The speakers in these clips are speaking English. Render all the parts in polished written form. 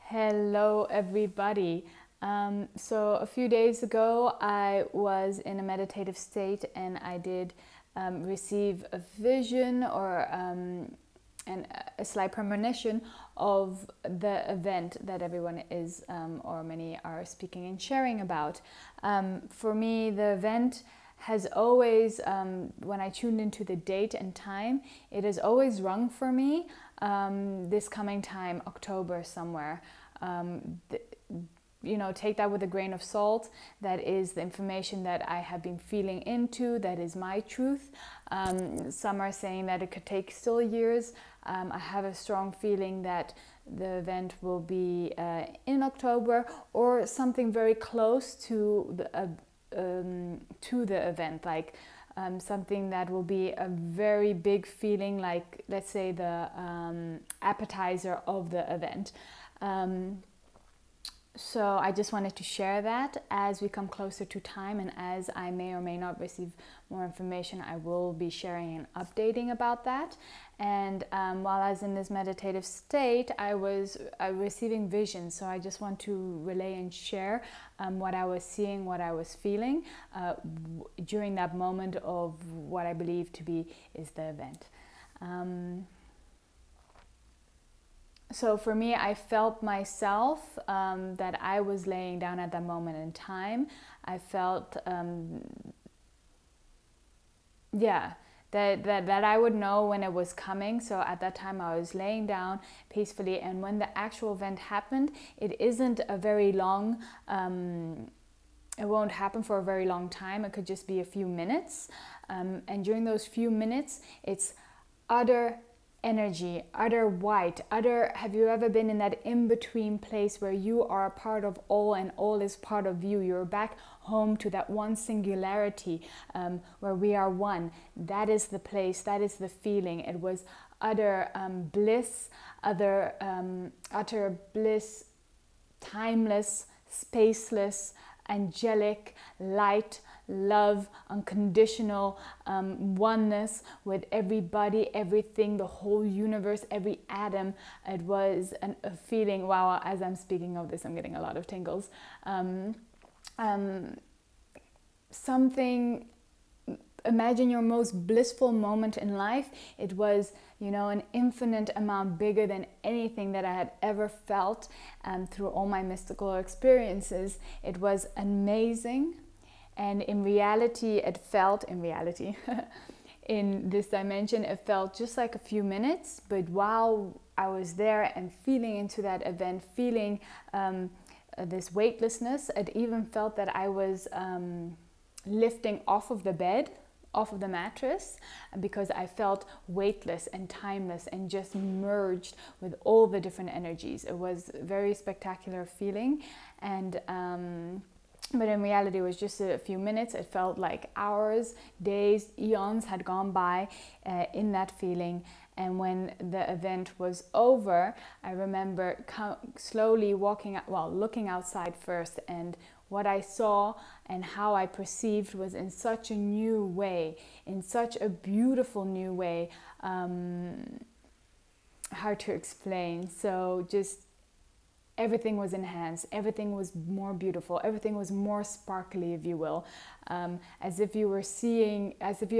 Hello, everybody. So a few days ago, I was in a meditative state and I did receive a vision or a slight premonition of the event that everyone is or many are speaking and sharing about. For me, the event has always, when I tuned into the date and time, it has always rung for me this coming time, October somewhere. Take that with a grain of salt. That is the information that I have been feeling into. That is my truth. Some are saying that it could take still years. I have a strong feeling that the event will be in October or something very close to the event, like something that will be a very big feeling, like let's say the appetizer of the event. So I just wanted to share that. As we come closer to time and as I may or may not receive more information, I will be sharing and updating about that. And while I was in this meditative state, I was receiving visions. So I just want to relay and share what I was seeing, what I was feeling during that moment of what I believe to be is the event. So for me, I felt myself that I was laying down at that moment in time. I felt, that I would know when it was coming. So at that time, I was laying down peacefully. And when the actual event happened, it isn't a very long, it won't happen for a very long time. It could just be a few minutes. And during those few minutes, it's utter energy, utter white, have you ever been in that in-between place where you are a part of all and all is part of you? You're back home to that one singularity where we are one. That is the place, that is the feeling. It was utter bliss, utter bliss, timeless, spaceless, angelic, light, love, unconditional oneness with everybody, everything, the whole universe, every atom. It was a feeling, wow, as I'm speaking of this, I'm getting a lot of tingles. Imagine your most blissful moment in life. It was, an infinite amount bigger than anything that I had ever felt through all my mystical experiences. It was amazing. And in reality, in this dimension, it felt just like a few minutes. But while I was there and feeling into that event, feeling this weightlessness, it even felt that I was lifting off of the bed, off of the mattress, because I felt weightless and timeless and just merged with all the different energies. It was a very spectacular feeling. And but in reality, it was just a few minutes. It felt like hours, days, eons had gone by in that feeling. And when the event was over, I remember slowly looking outside first. And what I saw and how I perceived was in such a new way, in such a beautiful new way. Hard to explain. So just everything was enhanced, everything was more beautiful, everything was more sparkly, if you will, as if you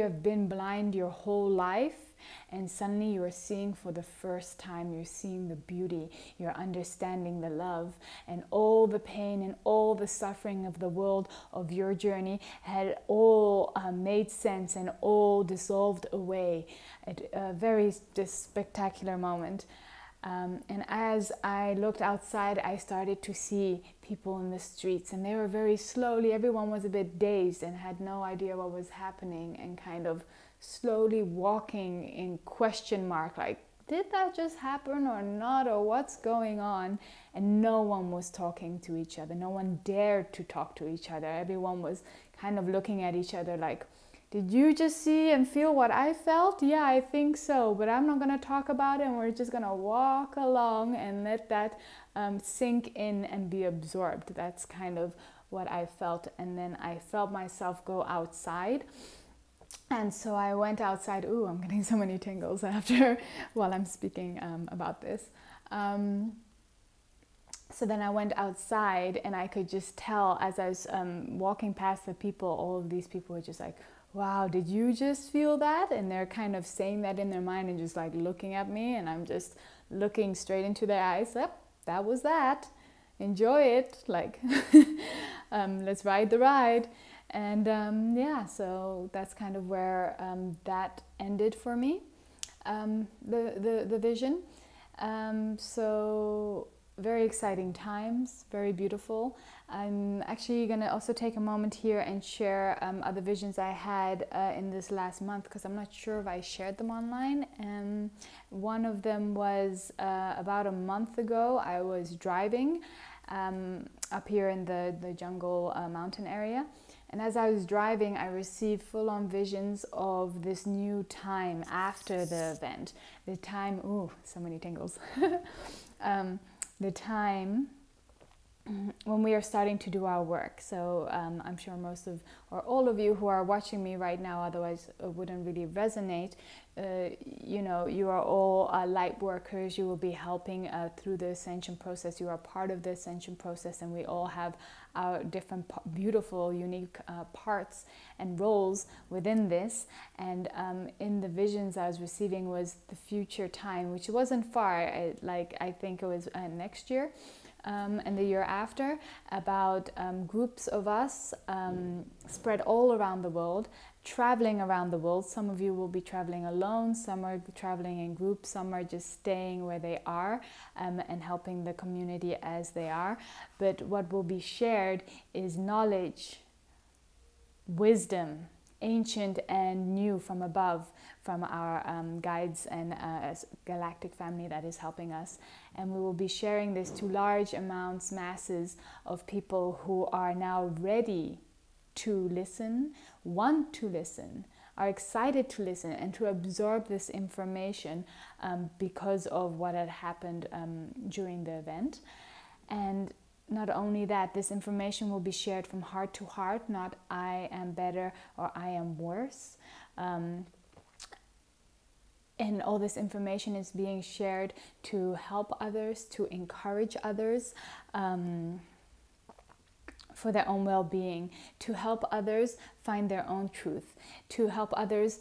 have been blind your whole life and suddenly you are seeing for the first time, you're seeing the beauty, you're understanding the love, and all the pain and all the suffering of the world of your journey had all made sense and all dissolved away. A very spectacular moment. And as I looked outside, I started to see people in the streets, and they were very slowly, everyone was a bit dazed and had no idea what was happening and kind of slowly walking in question mark, like, did that just happen or not, or what's going on? And no one was talking to each other. No one dared to talk to each other. Everyone was kind of looking at each other like, did you just see and feel what I felt? Yeah, I think so, but I'm not going to talk about it, and we're just going to walk along and let that sink in and be absorbed. That's kind of what I felt. And then I felt myself go outside. And so I went outside. Ooh, I'm getting so many tingles after while I'm speaking about this. So then I went outside, and I could just tell as I was walking past the people, all of these people were just like, wow, did you just feel that? And they're kind of saying that in their mind and just like looking at me, and I'm just looking straight into their eyes. Yep, that was that. Enjoy it. Like, let's ride the ride. And yeah, so that's kind of where that ended for me, the vision. So very exciting times, very beautiful. I'm actually going to also take a moment here and share other visions I had in this last month, because I'm not sure if I shared them online. One of them was about a month ago. I was driving up here in the jungle mountain area. And as I was driving, I received full-on visions of this new time after the event. The time, ooh, so many tingles. The time when we are starting to do our work. So I'm sure most of, or all of you who are watching me right now, otherwise it wouldn't really resonate, you know, you are all light workers. You will be helping through the ascension process. You are part of the ascension process, and we all have our different beautiful, unique parts and roles within this. And in the visions I was receiving was the future time, which wasn't far, I think it was next year. And the year after, about groups of us spread all around the world, traveling around the world. Some of you will be traveling alone, some are traveling in groups, some are just staying where they are and helping the community as they are. But what will be shared is knowledge, wisdom, ancient and new from above, from our guides and galactic family that is helping us. And we will be sharing this to large amounts, masses of people who are now ready to listen, want to listen, are excited to listen and to absorb this information because of what had happened during the event. And not only that, this information will be shared from heart to heart, not I am better or I am worse. And all this information is being shared to help others, to encourage others for their own well-being, to help others find their own truth, to help others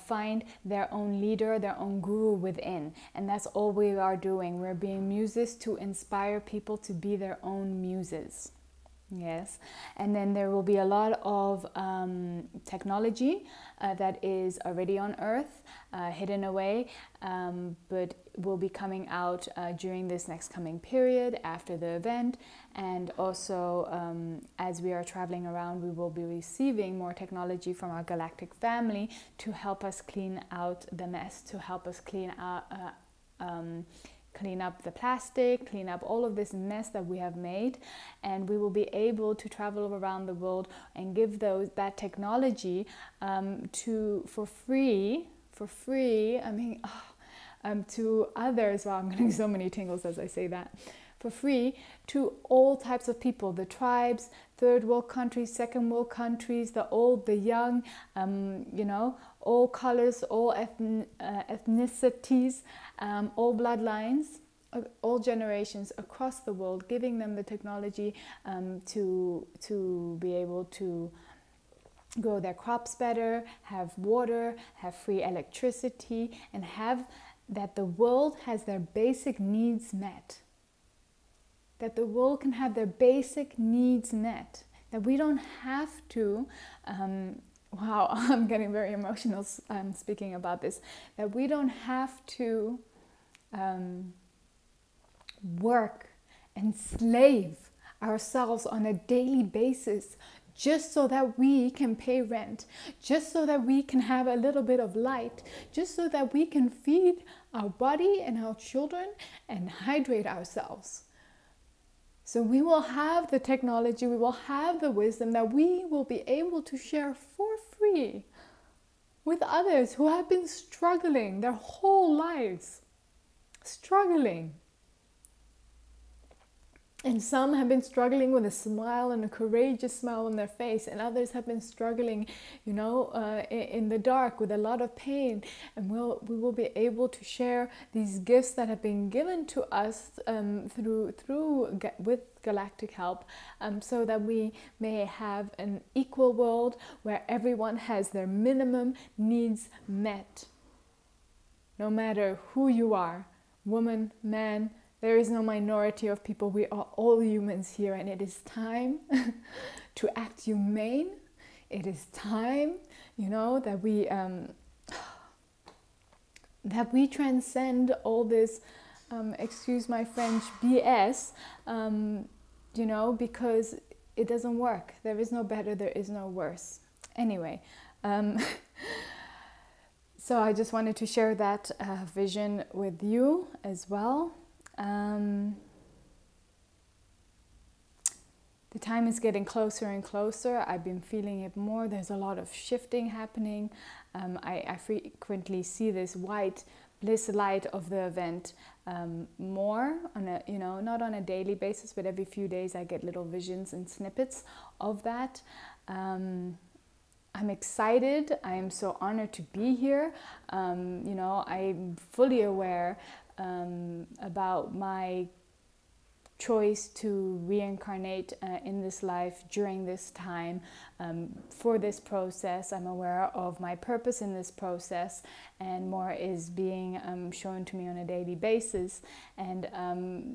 find their own leader, their own guru within. And that's all we are doing. We're being muses to inspire people to be their own muses. Yes, and then there will be a lot of technology that is already on Earth, hidden away, but will be coming out during this next coming period after the event. And also, as we are traveling around, we will be receiving more technology from our galactic family to help us clean out the mess, to help us clean up the plastic, clean up all of this mess that we have made. And we will be able to travel around the world and give that technology for free. I mean, to others. Wow, I'm getting so many tingles as I say that. For free to all types of people, the tribes, third world countries, second world countries, the old, the young, you know, all colors, all ethnicities, all bloodlines, all generations across the world, giving them the technology to be able to grow their crops better, have water, have free electricity, and have that the world has their basic needs met. That the world can have their basic needs met. That we don't have to, wow, I'm getting very emotional speaking about this. That we don't have to work and slave ourselves on a daily basis just so that we can pay rent, just so that we can have a little bit of light, just so that we can feed our body and our children and hydrate ourselves. So we will have the technology, we will have the wisdom that we will be able to share for free with others who have been struggling their whole lives. Struggling. And some have been struggling with a smile and a courageous smile on their face, and others have been struggling, you know, in the dark with a lot of pain. And we will be able to share these gifts that have been given to us with galactic help, so that we may have an equal world where everyone has their minimum needs met, no matter who you are, woman, man. There is no minority of people. We are all humans here, and it is time to act humane. It is time, you know, that we transcend all this, excuse my French, BS, you know, because it doesn't work. There is no better, there is no worse. Anyway, so I just wanted to share that vision with you as well. The time is getting closer and closer. I've been feeling it more. There's a lot of shifting happening. I frequently see this white bliss light of the event more on a, you know, not on a daily basis, but every few days I get little visions and snippets of that. I'm excited. I am so honored to be here. You know, I'm fully aware about my choice to reincarnate in this life during this time, for this process. I'm aware of my purpose in this process, and more is being shown to me on a daily basis. And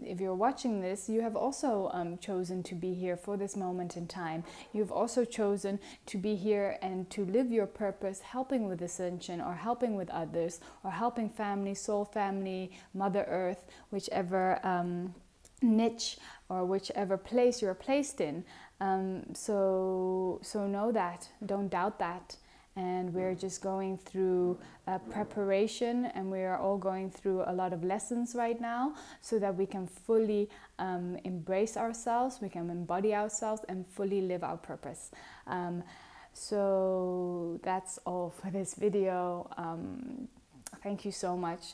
if you're watching this, you have also chosen to be here for this moment in time. You've also chosen to be here and to live your purpose, helping with ascension, or helping with others, or helping family, soul family, Mother Earth, whichever niche or whichever place you're placed in. So know that, don't doubt that. And we're just going through preparation, and we are all going through a lot of lessons right now, so that we can fully embrace ourselves, we can embody ourselves, and fully live our purpose. So that's all for this video. Thank you so much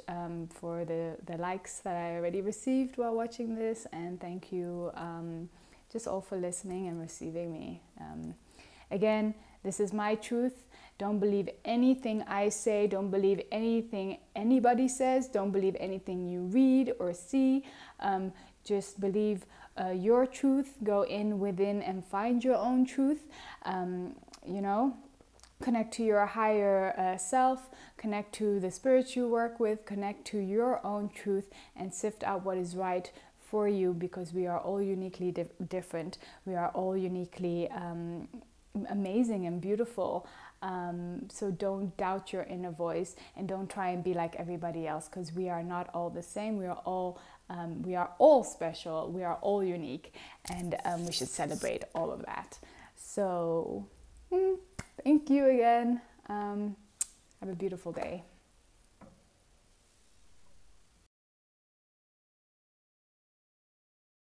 for the likes that I already received while watching this, and thank you just all for listening and receiving me. Again, this is my truth. Don't believe anything I say. Don't believe anything anybody says. Don't believe anything you read or see. Just believe your truth. Go within and find your own truth. You know, connect to your higher self, connect to the spirit you work with, connect to your own truth, and sift out what is right for you, because we are all uniquely different. We are all uniquely amazing and beautiful. So don't doubt your inner voice, and don't try and be like everybody else, because we are not all the same. We are all special. We are all unique, and we should celebrate all of that. So thank you again. Have a beautiful day.